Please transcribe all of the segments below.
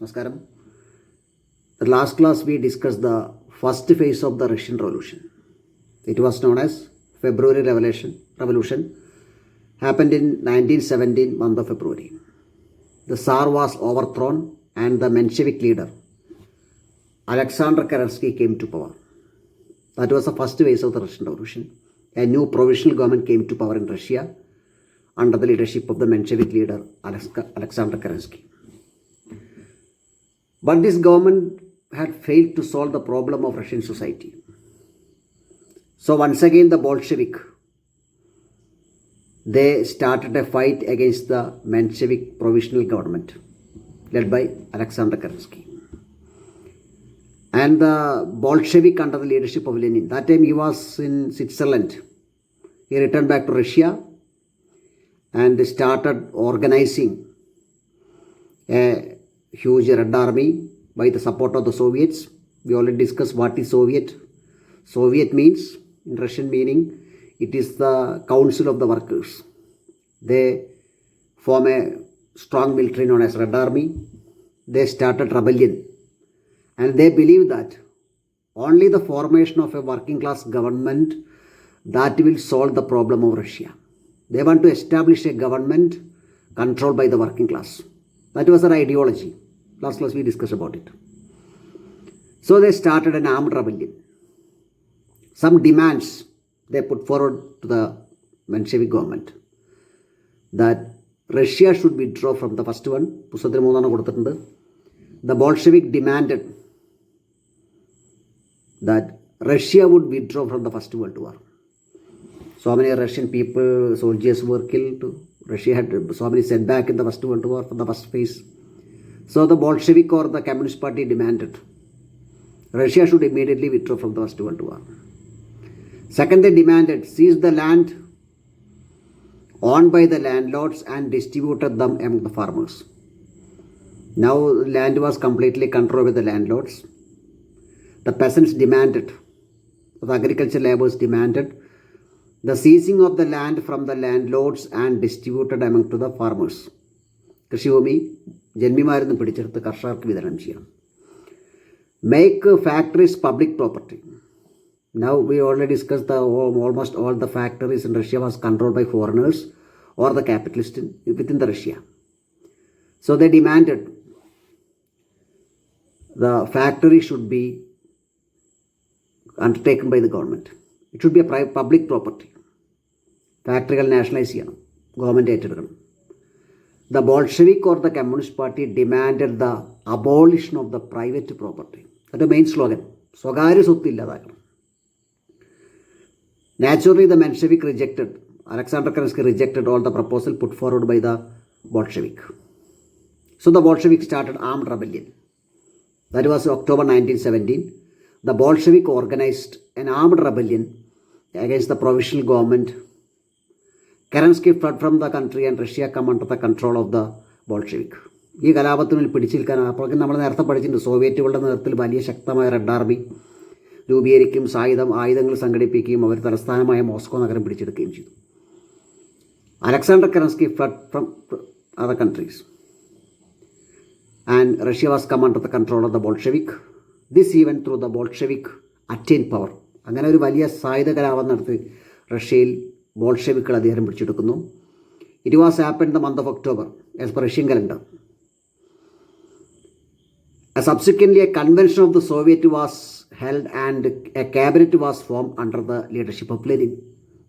Namaskaram. The last class we discussed the first phase of the Russian Revolution. It was known as February Revolution happened in 1917 month of February. The Tsar was overthrown and the Menshevik leader Alexander Kerensky came to power. That was the first phase of the Russian Revolution. A new provisional government came to power in Russia under the leadership of the Menshevik leader Alexander Kerensky. But this government had failed to solve the problem of Russian society. So once again the Bolshevik, they started a fight against the Menshevik provisional government led by Alexander Kerensky. And the Bolshevik under the leadership of Lenin, that time he was in Switzerland. He returned back to Russia and started organizing a huge Red Army by the support of the Soviets. We already discussed what is Soviet. Soviet means, in Russian meaning, it is the Council of the Workers. They form a strong military known as Red Army. They started rebellion. And they believe that only the formation of a working class government that will solve the problem of Russia. They want to establish a government controlled by the working class. That was their ideology. Last class we discussed about it. So they started an armed rebellion. Some demands they put forward to the Menshevik government that Russia should withdraw from the first one. The Bolshevik demanded that Russia would withdraw from the First World War. So many Russian people, soldiers were killed. Russia had so many setbacks in the First World War for the first phase. So the Bolshevik or the Communist Party demanded Russia should immediately withdraw from the First World War. Second, they demanded seize the land owned by the landlords and distributed them among the farmers. Now land was completely controlled by the landlords. The peasants demanded, the agricultural laborers demanded the seizing of the land from the landlords and distributed among to the farmers. കൃഷിഭൂമി ജന്മിമാരെന്ന് പിടിച്ചെടുത്ത് കർഷകർക്ക് വിതരണം ചെയ്യാം. Make factories public property. Now we already discussed almost all the factories in Russia was controlled by foreigners or the capitalists within the Russia. So they demanded the factory should be undertaken by the government. It should be a public property. Factory nationalize ചെയ്യണം, government ഏറ്റെടുക്കണം. The Bolshevik or the Communist Party demanded the abolition of the private property. That's the main slogan. സ്വകാര്യ സ്വത്ത് ഇല്ലാതാക്കണം. Naturally, the Menshevik rejected, Alexander Kerensky rejected all the proposal put forward by the Bolshevik. So the Bolshevik started armed rebellion. That was October 1917. The Bolshevik organized an armed rebellion against the provisional government. Kerensky fled from the country and Russia come under the control of the Bolshevik. ഈ കലാപത്തിനുള്ളിൽ പിടിച്ചിരിക്കാൻ അപ്പോഴേക്കും നമ്മൾ നേരത്തെ പഠിച്ചിട്ടുണ്ട്. സോവിയറ്റുകളുടെ നേതൃത്വത്തിൽ വലിയ ശക്തമായ red army രൂപീകരിക്കുകയും ആയുധങ്ങൾ സംഘടിപ്പിക്കുകയും അവർ തലസ്ഥാനമായ മോസ്കോ നഗരം പിടിച്ചെടുക്കുകയും ചെയ്തു. Alexander Kerensky fled from other countries and Russia was come under the control of the Bolshevik. This event through the Bolshevik attained power. അങ്ങനെ ഒരു വലിയ സായുധ കലാപം നടത്തി റഷ്യയിൽ ബോൾഷെവിക്കുകൾ അധികാരം പിടിച്ചെടുക്കുന്നു. It was happened in the month of October as per Russian calendar. Subsequently, a convention of the Soviet was held and a cabinet was formed under the leadership of Lenin.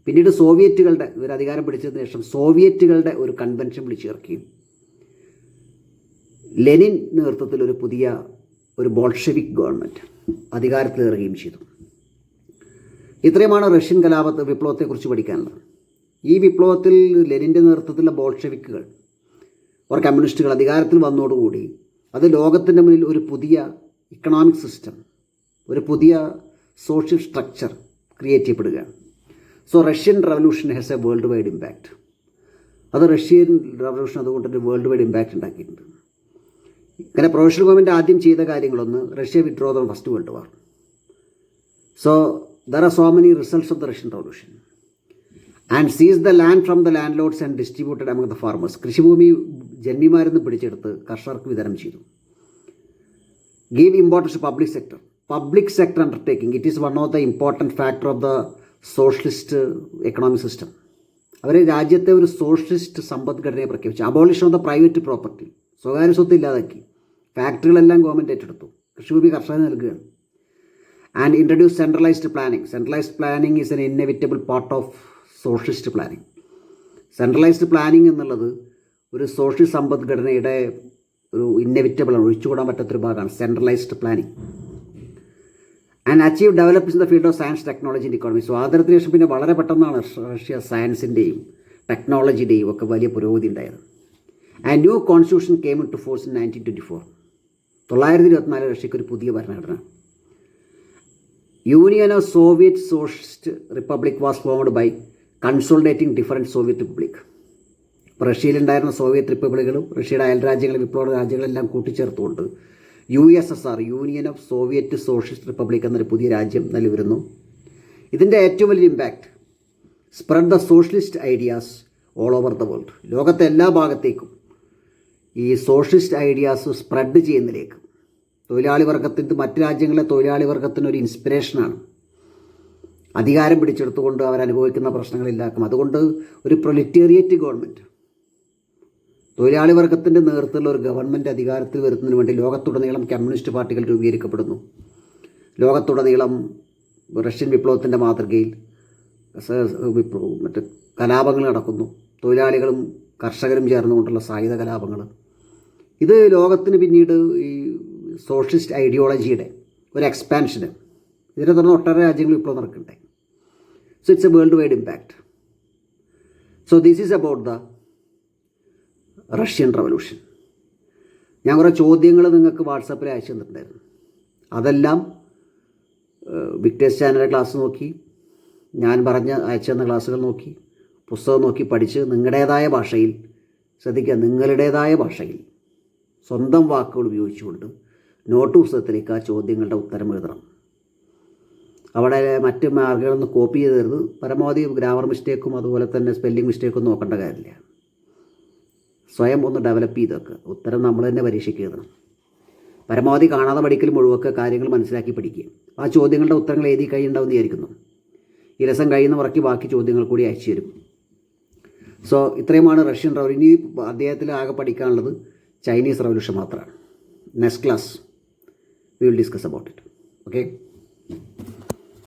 പിന്നീട് സോവിയറ്റുകളുടെ ഒരു അധികാരം പിടിച്ചതിന് ശേഷം സോവിയറ്റുകളുടെ ഒരു കൺവെൻഷൻ വിളിച്ചു ചേർക്കുകയും Lenin നേതൃത്വത്തിൽ ഒരു പുതിയ ഒരു ബോൾഷെവിക് ഗവൺമെൻറ് അധികാരത്തിലേറുകയും ചെയ്തു. ഇത്രയുമാണ് റഷ്യൻ വിപ്ലവത്തെക്കുറിച്ച് പഠിക്കാനുള്ളത്. ഈ വിപ്ലവത്തിൽ ലെനിൻ്റെ നേതൃത്വത്തിലുള്ള ബോൾഷെവിക്കുകൾ ഓർ കമ്മ്യൂണിസ്റ്റുകൾ അധികാരത്തിൽ വന്നതോടുകൂടി അത് ലോകത്തിൻ്റെ മുന്നിൽ ഒരു പുതിയ ഇക്കണോമിക് സിസ്റ്റം, ഒരു പുതിയ സോഷ്യൽ സ്ട്രക്ചർ ക്രിയേറ്റ് ചെയ്യപ്പെടുകയാണ്. So Russian revolution has a world wide impact. അത് റഷ്യൻ റവല്യൂഷൻ അതുകൊണ്ട് തന്നെ വേൾഡ് വൈഡ് ഇമ്പാക്റ്റ് ഉണ്ടാക്കിയിട്ടുണ്ട്. ഇങ്ങനെ പ്രൊവിഷണൽ ഗവൺമെൻറ് ആദ്യം ചെയ്ത കാര്യങ്ങളൊന്ന് Russia withdraw from first world war. So there are so many results of the Russian Revolution. And seized the land from the landlords and distributed among the farmers. കൃഷിഭൂമി ജന്മിമാരെന്ന് പിടിച്ചെടുത്ത് കർഷകർക്ക് വിതരണം ചെയ്തു. Give importance to public sector. Public sector undertaking, it is one of the important factor of the socialist economic system. അവർ രാജ്യത്തെ ഒരു socialist സമ്പദ്ഘടനയെ പ്രഖ്യാപിച്ചു. Abolition of the private property, സ്വകാര്യ സ്വത്ത് ഇല്ലാതാക്കി. ഫാക്ടറികളെല്ലാം ഗവൺമെൻറ് ഏറ്റെടുത്തു, കൃഷിഭൂമി കർഷകന് നൽകുകയാണ്. And introduce centralised planning. Centralised planning is N inevitable part of socialist planning. Centralised planning എന്നുള്ളത് ഒരു സോഷ്യൽ സമ്പദ്ഘടനയുടെ ഒരു ഇന്നെവിറ്റബിളാണ്, ഒഴിച്ചുകൂടാൻ പറ്റാത്തൊരു ഭാഗമാണ് centralised planning. And achieve developments in the field of science, technology and economy. സ്വാതന്ത്ര്യത്തിന് ശേഷം പിന്നെ വളരെ പെട്ടെന്നാണ് റഷ്യ സയൻസിൻ്റെയും ടെക്നോളജിയുടെയും ഒക്കെ വലിയ പുരോഗതി ഉണ്ടായത്. And new constitution came into force in 1924. 1924 റഷ്യക്ക് ഒരു പുതിയ ഭരണഘടന. Union of Soviet Socialist Republic was formed by consolidating different Soviet republic. ഇപ്പോൾ റഷ്യയിലുണ്ടായിരുന്ന സോവിയറ്റ് റിപ്പബ്ലിക്കുകളും റഷ്യയുടെ അയൽ രാജ്യങ്ങളും വിപ്ലവ രാജ്യങ്ങളെല്ലാം കൂട്ടിച്ചേർത്തുകൊണ്ട് USSR, Union of Soviet Socialist Republic എന്നൊരു പുതിയ രാജ്യം നിലവിൽ വരുന്നു. ഇതിൻ്റെ ഏറ്റവും വലിയ impact spread the socialist ideas all over the world. ലോകത്തെ എല്ലാ ഭാഗത്തേക്കും ഈ സോഷ്യലിസ്റ്റ് ഐഡിയാസ് സ്പ്രെഡ് ചെയ്യുന്നതിലേക്ക്. തൊഴിലാളി വർഗത്തിന്, മറ്റ് രാജ്യങ്ങളിലെ തൊഴിലാളി വർഗത്തിനൊരു ഇൻസ്പിറേഷനാണ്. അധികാരം പിടിച്ചെടുത്തുകൊണ്ട് അവരനുഭവിക്കുന്ന പ്രശ്നങ്ങളില്ലാക്കും. അതുകൊണ്ട് ഒരു പ്രൊലിറ്റേറിയറ്റ് ഗവൺമെൻറ്, തൊഴിലാളി വർഗത്തിൻ്റെ നേതൃത്വത്തിലുള്ള ഒരു ഗവൺമെൻറ് അധികാരത്തിൽ വരുന്നതിന് വേണ്ടി ലോകത്തുടനീളം കമ്മ്യൂണിസ്റ്റ് പാർട്ടികൾ രൂപീകരിക്കപ്പെടുന്നു. ലോകത്തുടനീളം റഷ്യൻ വിപ്ലവത്തിൻ്റെ മാതൃകയിൽ മറ്റ് കലാപങ്ങൾ നടക്കുന്നു. തൊഴിലാളികളും കർഷകരും ചേർന്നുകൊണ്ടുള്ള സായുധ കലാപങ്ങൾ. ഇത് ലോകത്തിന് പിന്നീട് ഈ സോഷ്യലിസ്റ്റ് ഐഡിയോളജിയുടെ ഒരു എക്സ്പാൻഷന്, ഇതിനെ തുടർന്ന് ഒട്ടേറെ രാജ്യങ്ങൾ വിപ്ലവം നടക്കണ്ടേ. So it's a world wide impact. So this is about the Russian revolution. ഞാൻ കുറേ ചോദ്യങ്ങൾ നിങ്ങൾക്ക് വാട്സാപ്പിൽ അയച്ചു തന്നിട്ടുണ്ടായിരുന്നു. അതെല്ലാം വിക്ടേഴ്സ് ചാനലിലെ ക്ലാസ് നോക്കി, ഞാൻ അയച്ചു തന്ന ക്ലാസ്സുകൾ നോക്കി, പുസ്തകം നോക്കി പഠിച്ച് നിങ്ങളുടേതായ ഭാഷയിൽ, ശ്രദ്ധിക്കുക, നിങ്ങളുടേതായ ഭാഷയിൽ സ്വന്തം വാക്കുകൾ ഉപയോഗിച്ചുകൊണ്ട് നോട്ട് പുസ്തകത്തിലേക്ക് ആ ചോദ്യങ്ങളുടെ ഉത്തരം എഴുതണം. അവിടെ മറ്റ് മാർഗങ്ങളൊന്നും കോപ്പി ചെയ്ത് തരുത്. പരമാവധി ഗ്രാമർ മിസ്റ്റേക്കും അതുപോലെ തന്നെ സ്പെല്ലിംഗ് മിസ്റ്റേക്കും നോക്കേണ്ട കാര്യമില്ല. സ്വയം ഒന്ന് ഡെവലപ്പ് ചെയ്തൊക്കെ ഉത്തരം നമ്മൾ തന്നെ പരീക്ഷയ്ക്ക് എഴുതണം. പരമാവധി കാണാതെ പഠിക്കലും ഒഴിവൊക്കെ കാര്യങ്ങൾ മനസ്സിലാക്കി പഠിക്കുക. ആ ചോദ്യങ്ങളുടെ ഉത്തരങ്ങൾ എഴുതി കഴിയുണ്ടാവുമെന്ന് വിചാരിക്കുന്നു. ഈ രസം കഴിയുന്ന മുറയ്ക്ക് ബാക്കി ചോദ്യങ്ങൾ കൂടി അയച്ചു തരും. സോ ഇത്രയുമാണ് റഷ്യൻ റവല്യൂഷൻ. ഇനി അദ്ദേഹത്തിൽ ആകെ പഠിക്കാനുള്ളത് ചൈനീസ് റവല്യൂഷൻ മാത്രമാണ്. Next class we will discuss about it. Okay.